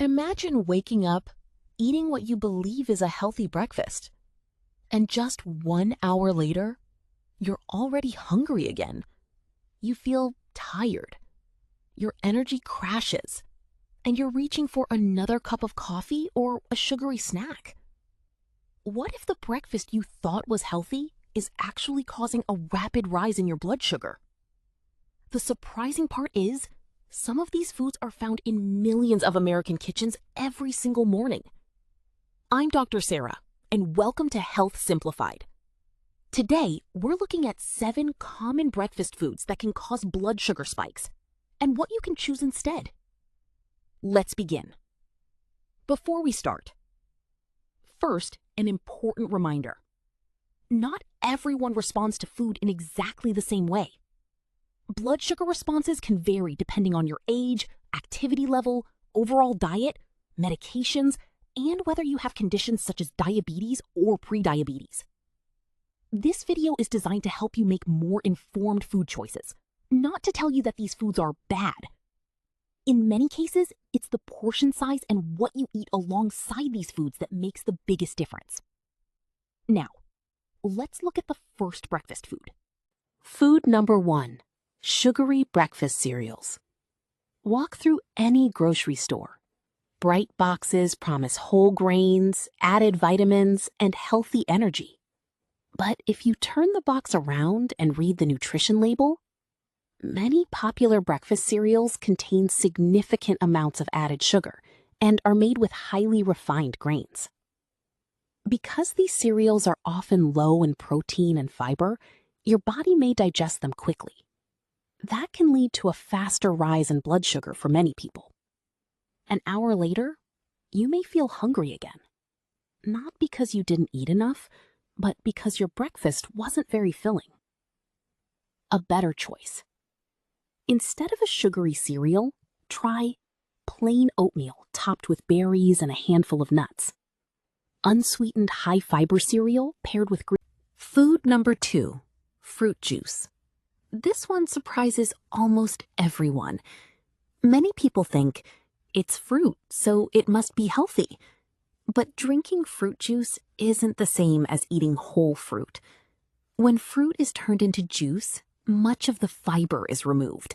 Imagine waking up, eating what you believe is a healthy breakfast, and just 1 hour later, you're already hungry again. You feel tired. Your energy crashes, and you're reaching for another cup of coffee or a sugary snack. What if the breakfast you thought was healthy is actually causing a rapid rise in your blood sugar? The surprising part is, some of these foods are found in millions of American kitchens every single morning. I'm Dr. Sarah, and welcome to Health Simplified. Today, we're looking at 7 common breakfast foods that can cause blood sugar spikes, and what you can choose instead. Let's begin. Before we start, first, an important reminder. Not everyone responds to food in exactly the same way. Blood sugar responses can vary depending on your age, activity level, overall diet, medications, and whether you have conditions such as diabetes or prediabetes. This video is designed to help you make more informed food choices, not to tell you that these foods are bad. In many cases, it's the portion size and what you eat alongside these foods that makes the biggest difference. Now, let's look at the first breakfast food. Food number 1. Sugary breakfast cereals. Walk through any grocery store. Bright boxes promise whole grains, added vitamins, and healthy energy. But if you turn the box around and read the nutrition label, many popular breakfast cereals contain significant amounts of added sugar and are made with highly refined grains. Because these cereals are often low in protein and fiber, your body may digest them quickly. That can lead to a faster rise in blood sugar for many people. An hour later, you may feel hungry again. Not because you didn't eat enough, but because your breakfast wasn't very filling. A better choice. Instead of a sugary cereal, try plain oatmeal topped with berries and a handful of nuts. Unsweetened high-fiber cereal paired with green. Food number 2, fruit juice. This one surprises almost everyone. Many people think, it's fruit, so it must be healthy. But drinking fruit juice isn't the same as eating whole fruit. When fruit is turned into juice, much of the fiber is removed.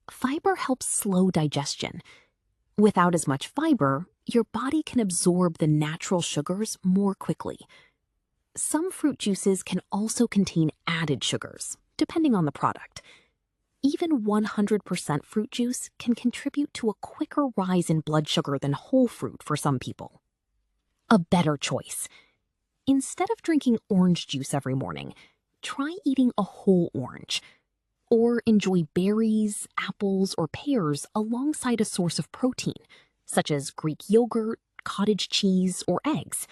Fiber helps slow digestion. Without as much fiber, your body can absorb the natural sugars more quickly. Some fruit juices can also contain added sugars, depending on the product. Even 100% fruit juice can contribute to a quicker rise in blood sugar than whole fruit for some people. A better choice. Instead of drinking orange juice every morning, try eating a whole orange. Or enjoy berries, apples, or pears alongside a source of protein, such as Greek yogurt, cottage cheese, or eggs.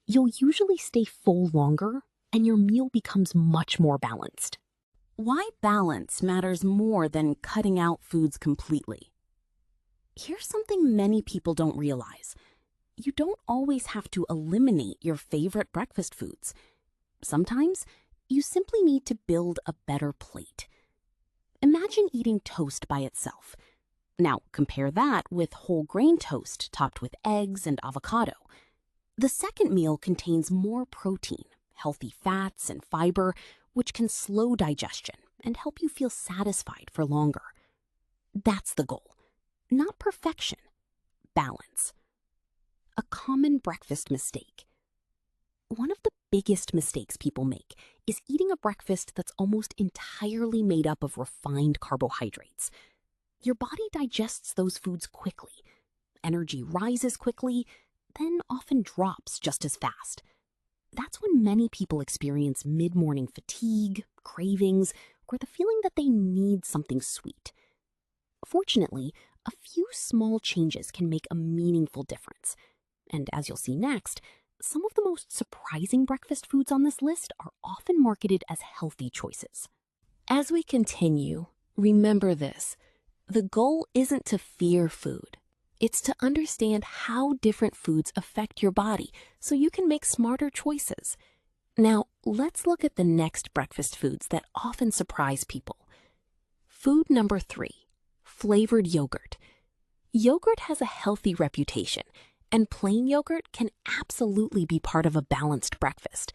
You'll usually stay full longer, and your meal becomes much more balanced. Why balance matters more than cutting out foods completely. Here's something many people don't realize. You don't always have to eliminate your favorite breakfast foods. Sometimes, you simply need to build a better plate. Imagine eating toast by itself. Now, compare that with whole grain toast topped with eggs and avocado. The second meal contains more protein, healthy fats, and fiber, which can slow digestion and help you feel satisfied for longer. That's the goal. Not perfection, balance. A common breakfast mistake. One of the biggest mistakes people make is eating a breakfast that's almost entirely made up of refined carbohydrates. Your body digests those foods quickly. Energy rises quickly, then often drops just as fast. That's when many people experience mid-morning fatigue, cravings, or the feeling that they need something sweet. Fortunately, a few small changes can make a meaningful difference. And as you'll see next, some of the most surprising breakfast foods on this list are often marketed as healthy choices. As we continue, remember this. The goal isn't to fear food. It's to understand how different foods affect your body so you can make smarter choices. Now, let's look at the next breakfast foods that often surprise people. Food number 3, flavored yogurt. Yogurt has a healthy reputation, and plain yogurt can absolutely be part of a balanced breakfast.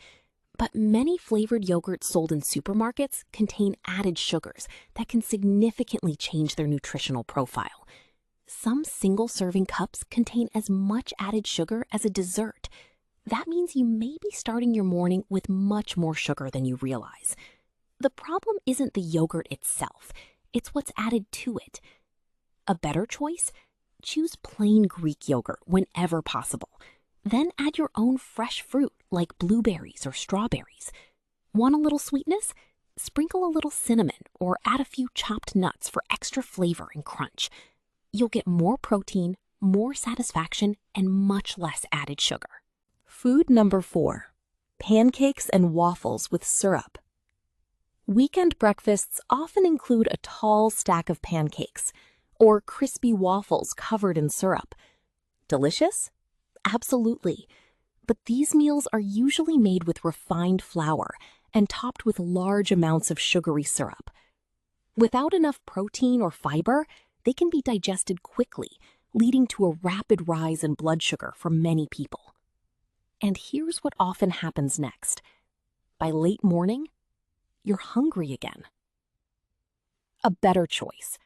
But many flavored yogurts sold in supermarkets contain added sugars that can significantly change their nutritional profile. Some single-serving cups contain as much added sugar as a dessert. That means you may be starting your morning with much more sugar than you realize. The problem isn't the yogurt itself, it's what's added to it. A better choice? Choose plain Greek yogurt whenever possible. Then add your own fresh fruit like blueberries or strawberries. Want a little sweetness? Sprinkle a little cinnamon or add a few chopped nuts for extra flavor and crunch. You'll get more protein, more satisfaction, and much less added sugar. Food number 4, pancakes and waffles with syrup. Weekend breakfasts often include a tall stack of pancakes or crispy waffles covered in syrup. Delicious? Absolutely. But these meals are usually made with refined flour and topped with large amounts of sugary syrup. Without enough protein or fiber, they can be digested quickly, leading to a rapid rise in blood sugar for many people. And here's what often happens next. By late morning, you're hungry again. A better choice.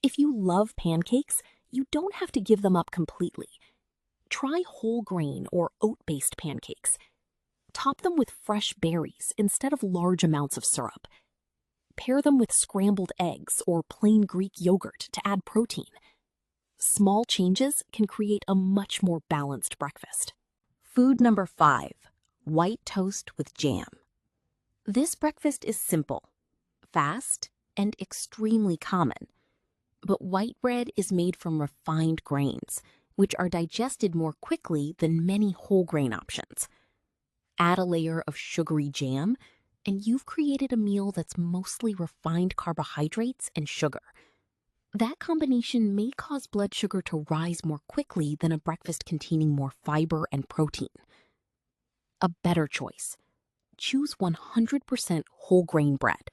If you love pancakes, you don't have to give them up completely. Try whole grain or oat-based pancakes. Top them with fresh berries instead of large amounts of syrup. Pair them with scrambled eggs or plain Greek yogurt to add protein. Small changes can create a much more balanced breakfast. Food number 5, white toast with jam. This breakfast is simple, fast, and extremely common. But white bread is made from refined grains, which are digested more quickly than many whole grain options. Add a layer of sugary jam, and you've created a meal that's mostly refined carbohydrates and sugar. That combination may cause blood sugar to rise more quickly than a breakfast containing more fiber and protein. A better choice. Choose 100% whole grain bread.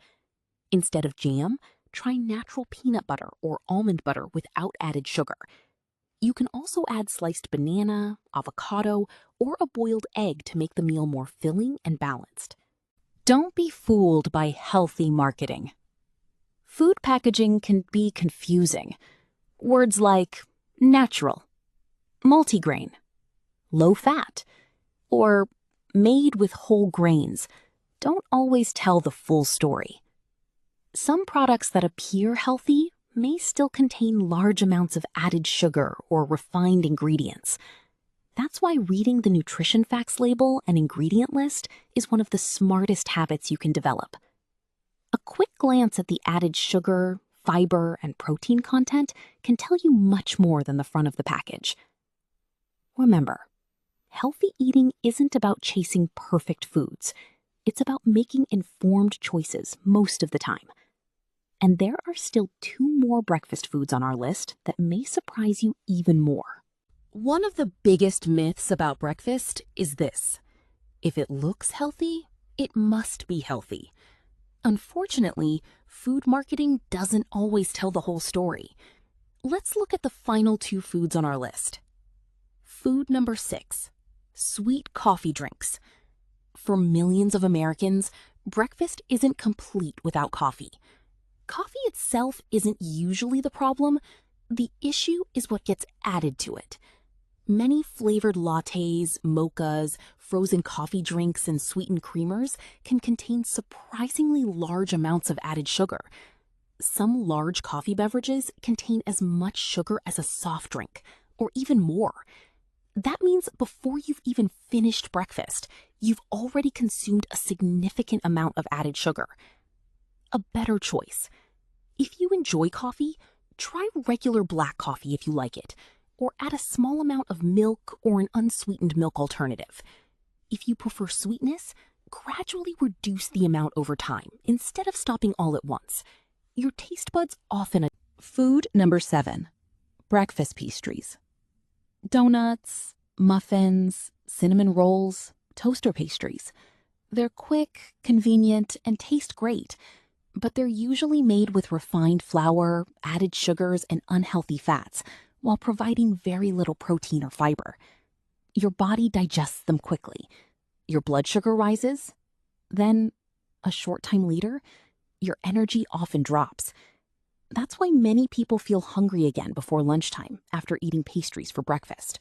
Instead of jam, try natural peanut butter or almond butter without added sugar. You can also add sliced banana, avocado, or a boiled egg to make the meal more filling and balanced. Don't be fooled by healthy marketing. Food packaging can be confusing. Words like natural, multigrain, low fat, or made with whole grains don't always tell the full story. Some products that appear healthy may still contain large amounts of added sugar or refined ingredients. That's why reading the nutrition facts label and ingredient list is one of the smartest habits you can develop. A quick glance at the added sugar, fiber, and protein content can tell you much more than the front of the package. Remember, healthy eating isn't about chasing perfect foods. It's about making informed choices most of the time. And there are still 2 more breakfast foods on our list that may surprise you even more. One of the biggest myths about breakfast is this: if it looks healthy, it must be healthy. Unfortunately, food marketing doesn't always tell the whole story. Let's look at the final 2 foods on our list. Food number 6, sweet coffee drinks. For millions of Americans, breakfast isn't complete without coffee. Coffee itself isn't usually the problem. The issue is what gets added to it. Many flavored lattes, mochas, frozen coffee drinks, and sweetened creamers can contain surprisingly large amounts of added sugar. Some large coffee beverages contain as much sugar as a soft drink, or even more. That means before you've even finished breakfast, you've already consumed a significant amount of added sugar. A better choice. If you enjoy coffee, try regular black coffee if you like it, or add a small amount of milk or an unsweetened milk alternative. If you prefer sweetness, gradually reduce the amount over time instead of stopping all at once. Your taste buds often... Food number 7, breakfast pastries. Donuts, muffins, cinnamon rolls, toaster pastries. They're quick, convenient, and taste great, but they're usually made with refined flour, added sugars, and unhealthy fats, while providing very little protein or fiber. Your body digests them quickly. Your blood sugar rises. Then, a short time later, your energy often drops. That's why many people feel hungry again before lunchtime after eating pastries for breakfast.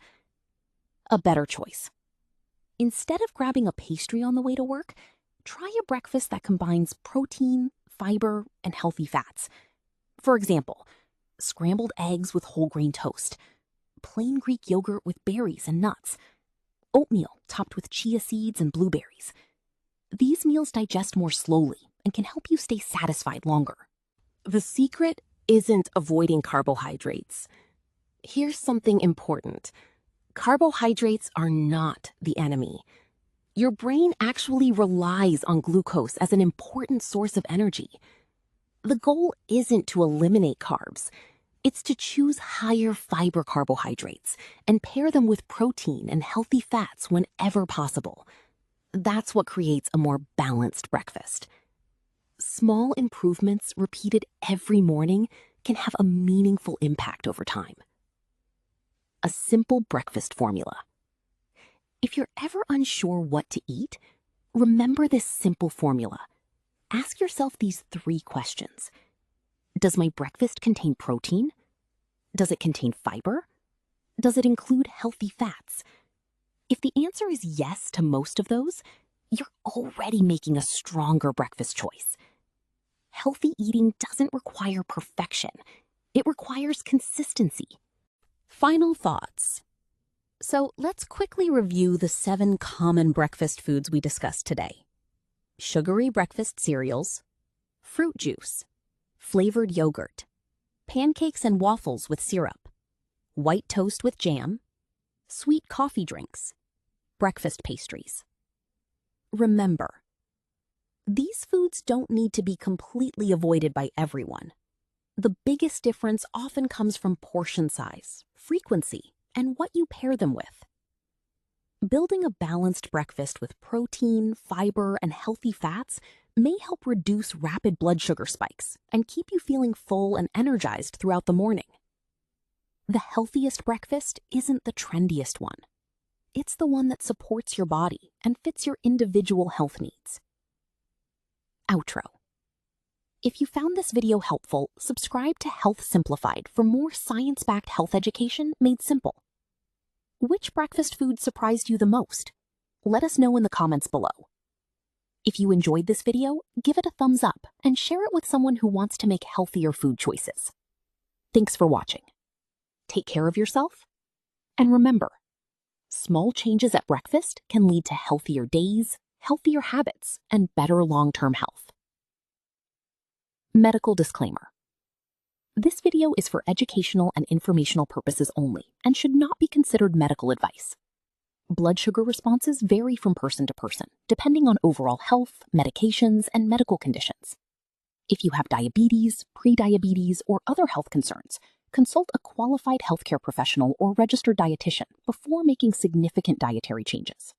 A better choice. Instead of grabbing a pastry on the way to work, try a breakfast that combines protein, fiber, and healthy fats. For example, scrambled eggs with whole grain toast, plain Greek yogurt with berries and nuts, oatmeal topped with chia seeds and blueberries. These meals digest more slowly and can help you stay satisfied longer. The secret isn't avoiding carbohydrates. Here's something important. Carbohydrates are not the enemy. Your brain actually relies on glucose as an important source of energy. The goal isn't to eliminate carbs. It's to choose higher fiber carbohydrates and pair them with protein and healthy fats whenever possible. That's what creates a more balanced breakfast. Small improvements repeated every morning can have a meaningful impact over time. A simple breakfast formula. If you're ever unsure what to eat, remember this simple formula. Ask yourself these 3 questions. Does my breakfast contain protein? Does it contain fiber? Does it include healthy fats? If the answer is yes to most of those, you're already making a stronger breakfast choice. Healthy eating doesn't require perfection. It requires consistency. Final thoughts. So let's quickly review the 7 common breakfast foods we discussed today. Sugary breakfast cereals, fruit juice, flavored yogurt, pancakes and waffles with syrup, white toast with jam, sweet coffee drinks, breakfast pastries. Remember, these foods don't need to be completely avoided by everyone. The biggest difference often comes from portion size, frequency, and what you pair them with. Building a balanced breakfast with protein, fiber, and healthy fats may help reduce rapid blood sugar spikes and keep you feeling full and energized throughout the morning. The healthiest breakfast isn't the trendiest one. It's the one that supports your body and fits your individual health needs. Outro. If you found this video helpful, subscribe to Health Simplified for more science-backed health education made simple. Which breakfast food surprised you the most? Let us know in the comments below. If you enjoyed this video, give it a thumbs up and share it with someone who wants to make healthier food choices. Thanks for watching. Take care of yourself, and remember, small changes at breakfast can lead to healthier days, healthier habits, and better long-term health. Medical disclaimer. This video is for educational and informational purposes only and should not be considered medical advice. Blood sugar responses vary from person to person, depending on overall health, medications, and medical conditions. If you have diabetes, prediabetes, or other health concerns, consult a qualified healthcare professional or registered dietitian before making significant dietary changes.